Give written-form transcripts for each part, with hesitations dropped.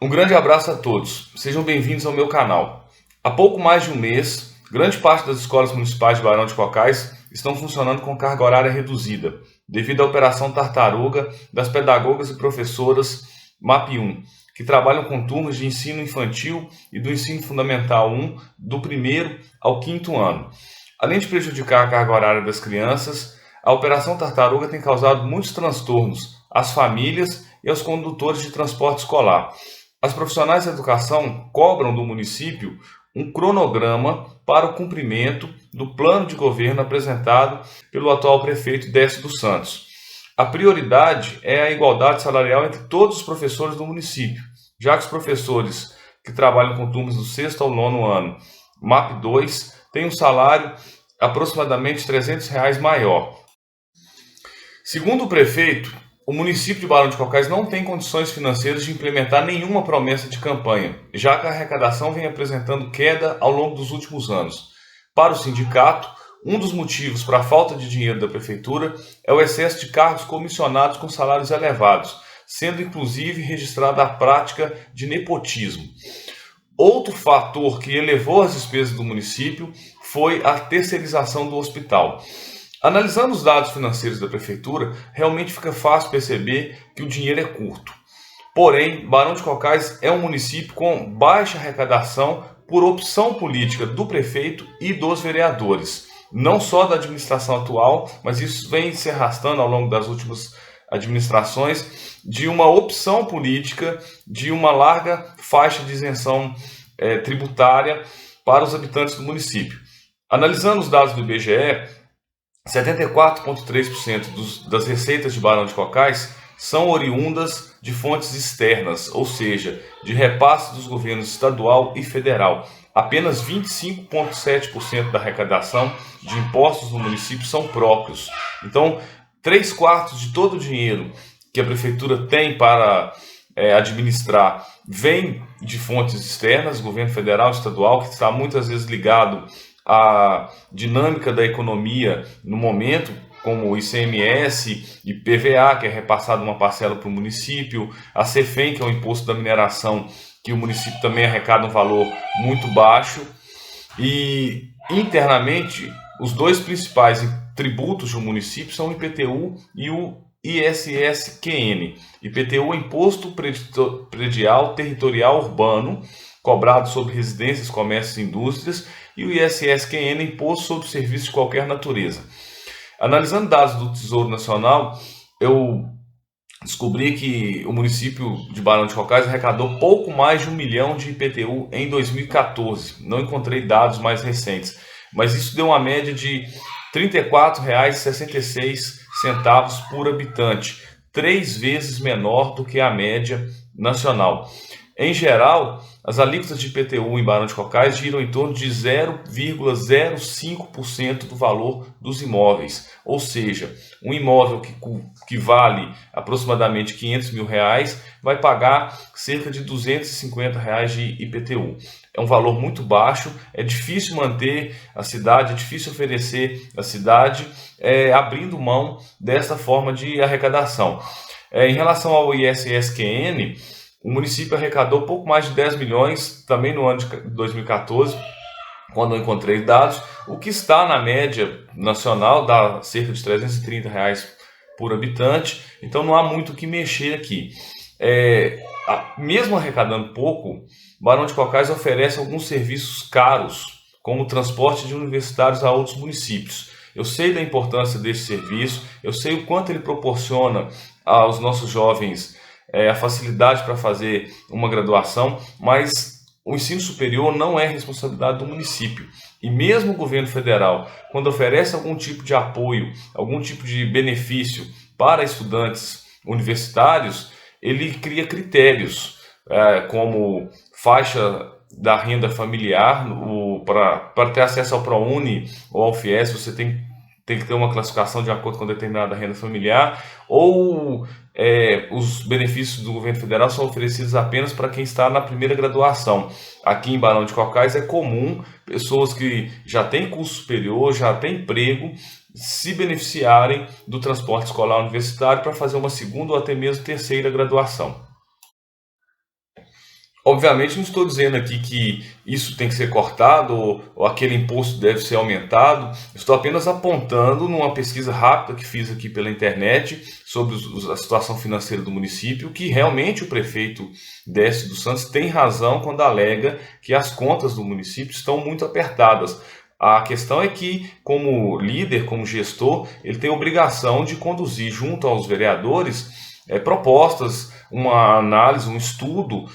Um grande abraço a todos, sejam bem-vindos ao meu canal. Há pouco mais de um mês, grande parte das escolas municipais de Barão de Cocais estão funcionando com carga horária reduzida, devido à operação Tartaruga das pedagogas e professoras MAP 1, que trabalham com turmas de ensino infantil e do ensino fundamental 1, do primeiro ao quinto ano. Além de prejudicar a carga horária das crianças, a operação Tartaruga tem causado muitos transtornos às famílias e aos condutores de transporte escolar. As profissionais da educação cobram do município um cronograma para o cumprimento do plano de governo apresentado pelo atual prefeito Décio dos Santos. A prioridade é a igualdade salarial entre todos os professores do município, já que os professores que trabalham com turmas do sexto ao nono ano, MAP 2, têm um salário aproximadamente R$ 300 maior. Segundo o prefeito, o município de Barão de Cocais não tem condições financeiras de implementar nenhuma promessa de campanha, já que a arrecadação vem apresentando queda ao longo dos últimos anos. Para o sindicato, um dos motivos para a falta de dinheiro da prefeitura é o excesso de cargos comissionados com salários elevados, sendo inclusive registrada a prática de nepotismo. Outro fator que elevou as despesas do município foi a terceirização do hospital. Analisando os dados financeiros da prefeitura, realmente fica fácil perceber que o dinheiro é curto. Porém, Barão de Cocais é um município com baixa arrecadação por opção política do prefeito e dos vereadores. Não só da administração atual, mas isso vem se arrastando ao longo das últimas administrações, de uma opção política, de uma larga faixa de isenção tributária para os habitantes do município. Analisando os dados do IBGE, 74,3% das receitas de Barão de Cocais são oriundas de fontes externas, ou seja, de repasse dos governos estadual e federal. Apenas 25,7% da arrecadação de impostos no município são próprios. Então, 3/4 de todo o dinheiro que a prefeitura tem para administrar vem de fontes externas, governo federal, estadual, que está muitas vezes ligado a dinâmica da economia no momento, como o ICMS e PVA, que é repassado uma parcela para o município, a CEFEM, que é o imposto da mineração, que o município também arrecada um valor muito baixo, e internamente os dois principais tributos do município são o IPTU e o ISSQN. IPTU é Imposto Predial Territorial Urbano, cobrado sobre residências, comércios e indústrias, e o ISSQN, Imposto sobre Serviços de Qualquer Natureza. Analisando dados do Tesouro Nacional, eu descobri que o município de Barão de Cocais arrecadou pouco mais de 1 milhão de IPTU em 2014. Não encontrei dados mais recentes, mas isso deu uma média de R$ 34,66 por habitante, 3 vezes menor do que a média nacional. Em geral, as alíquotas de IPTU em Barão de Cocais giram em torno de 0,05% do valor dos imóveis. Ou seja, um imóvel que vale aproximadamente R$ 500 mil vai pagar cerca de R$ 250 de IPTU. É um valor muito baixo, é difícil manter a cidade, é difícil oferecer a cidade abrindo mão dessa forma de arrecadação. Em relação ao ISSQN, o município arrecadou pouco mais de 10 milhões, também no ano de 2014, quando eu encontrei dados, o que está na média nacional, dá cerca de R$ 330 por habitante, então não há muito o que mexer aqui. Mesmo arrecadando pouco, Barão de Cocais oferece alguns serviços caros, como o transporte de universitários a outros municípios. Eu sei da importância desse serviço, eu sei o quanto ele proporciona aos nossos jovens a facilidade para fazer uma graduação, mas o ensino superior não é responsabilidade do município. E mesmo o governo federal, quando oferece algum tipo de apoio, algum tipo de benefício para estudantes universitários, ele cria critérios, como faixa da renda familiar. Para ter acesso ao ProUni ou ao FIES, você tem que ter uma classificação de acordo com determinada renda familiar, ou os benefícios do governo federal são oferecidos apenas para quem está na primeira graduação. Aqui em Barão de Cocais é comum pessoas que já têm curso superior, já têm emprego, se beneficiarem do transporte escolar universitário para fazer uma segunda ou até mesmo terceira graduação. Obviamente não estou dizendo aqui que isso tem que ser cortado ou aquele imposto deve ser aumentado. Estou apenas apontando numa pesquisa rápida que fiz aqui pela internet sobre a situação financeira do município, que realmente o prefeito Décio dos Santos tem razão quando alega que as contas do município estão muito apertadas. A questão é que, como líder, como gestor, ele tem a obrigação de conduzir junto aos vereadores propostas, uma análise, um estudo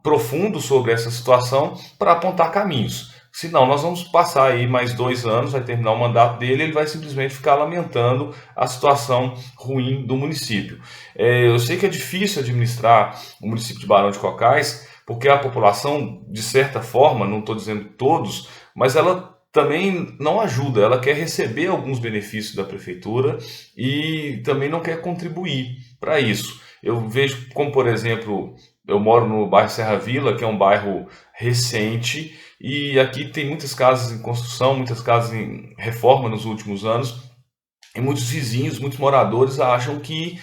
profundo sobre essa situação para apontar caminhos. Senão nós vamos passar aí mais 2 anos, vai terminar o mandato dele, ele vai simplesmente ficar lamentando a situação ruim do município. Eu sei que é difícil administrar o município de Barão de Cocais, porque a população, de certa forma, não estou dizendo todos, mas ela também não ajuda, ela quer receber alguns benefícios da prefeitura e também não quer contribuir para isso. Eu vejo como, por exemplo, eu moro no bairro Serra Vila, que é um bairro recente, e aqui tem muitas casas em construção, muitas casas em reforma nos últimos anos, e muitos vizinhos, muitos moradores acham que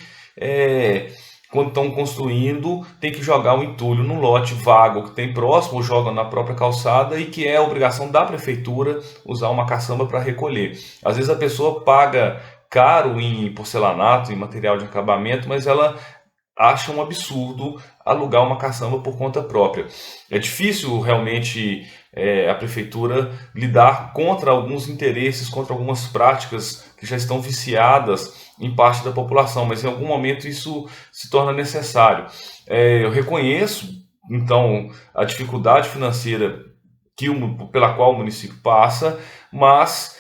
quando estão construindo, tem que jogar o entulho no lote vago que tem próximo, ou jogam na própria calçada, e que é a obrigação da prefeitura usar uma caçamba para recolher. Às vezes a pessoa paga caro em porcelanato, em material de acabamento, mas ela acha um absurdo alugar uma caçamba por conta própria. É difícil realmente a prefeitura lidar contra alguns interesses, contra algumas práticas que já estão viciadas em parte da população, mas em algum momento isso se torna necessário. Eu reconheço, então, a dificuldade financeira pela qual o município passa, mas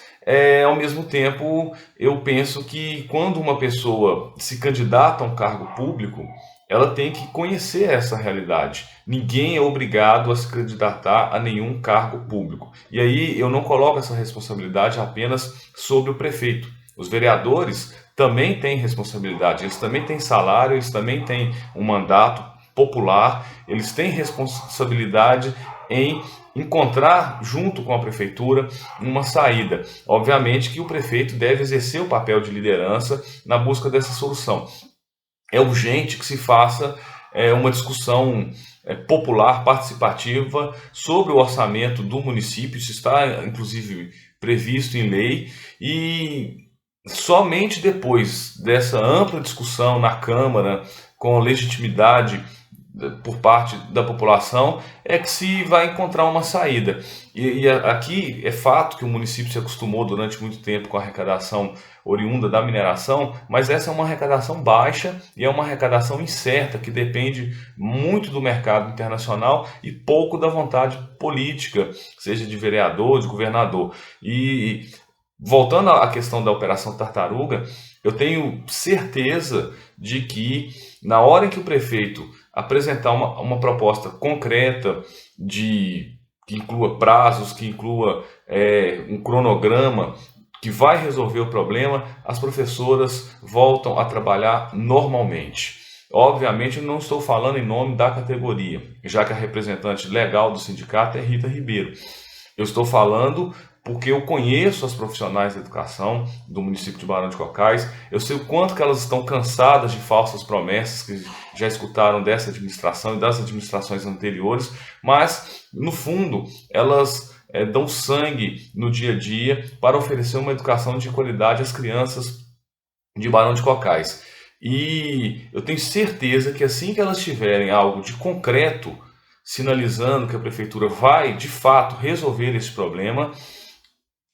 ao mesmo tempo eu penso que quando uma pessoa se candidata a um cargo público, ela tem que conhecer essa realidade. Ninguém é obrigado a se candidatar a nenhum cargo público. E aí eu não coloco essa responsabilidade apenas sobre o prefeito. Os vereadores também têm responsabilidade, eles também têm salário, eles também têm um mandato popular, eles têm responsabilidade em encontrar, junto com a prefeitura, uma saída. Obviamente que o prefeito deve exercer o papel de liderança na busca dessa solução. É urgente que se faça uma discussão popular, participativa, sobre o orçamento do município. Isso está, inclusive, previsto em lei, e somente depois dessa ampla discussão na Câmara, com legitimidade por parte da população, é que se vai encontrar uma saída. E aqui é fato que o município se acostumou durante muito tempo com a arrecadação oriunda da mineração, mas essa é uma arrecadação baixa e é uma arrecadação incerta, que depende muito do mercado internacional e pouco da vontade política, seja de vereador, de governador. E voltando à questão da Operação Tartaruga, eu tenho certeza de que na hora em que o prefeito apresentar uma proposta concreta que inclua prazos, que inclua um cronograma que vai resolver o problema, as professoras voltam a trabalhar normalmente. Obviamente, eu não estou falando em nome da categoria, já que a representante legal do sindicato é Rita Ribeiro. Eu estou falando porque eu conheço as profissionais da educação do município de Barão de Cocais, eu sei o quanto que elas estão cansadas de falsas promessas que já escutaram dessa administração e das administrações anteriores, mas, no fundo, elas dão sangue no dia a dia para oferecer uma educação de qualidade às crianças de Barão de Cocais. E eu tenho certeza que assim que elas tiverem algo de concreto, sinalizando que a prefeitura vai, de fato, resolver esse problema,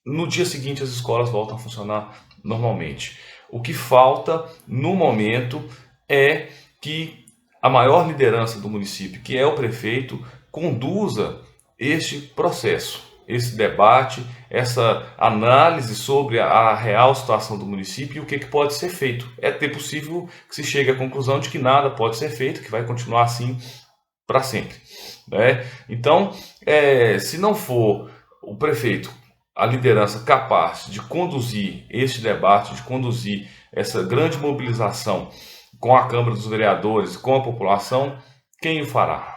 no dia seguinte as escolas voltam a funcionar normalmente. O que falta no momento é que a maior liderança do município, que é o prefeito, conduza este processo, esse debate, essa análise sobre a real situação do município e o que pode ser feito. É possível que se chegue à conclusão de que nada pode ser feito, que vai continuar assim para sempre, né? Então, se não for o prefeito, a liderança capaz de conduzir este debate, de conduzir essa grande mobilização com a Câmara dos Vereadores, com a população, quem o fará?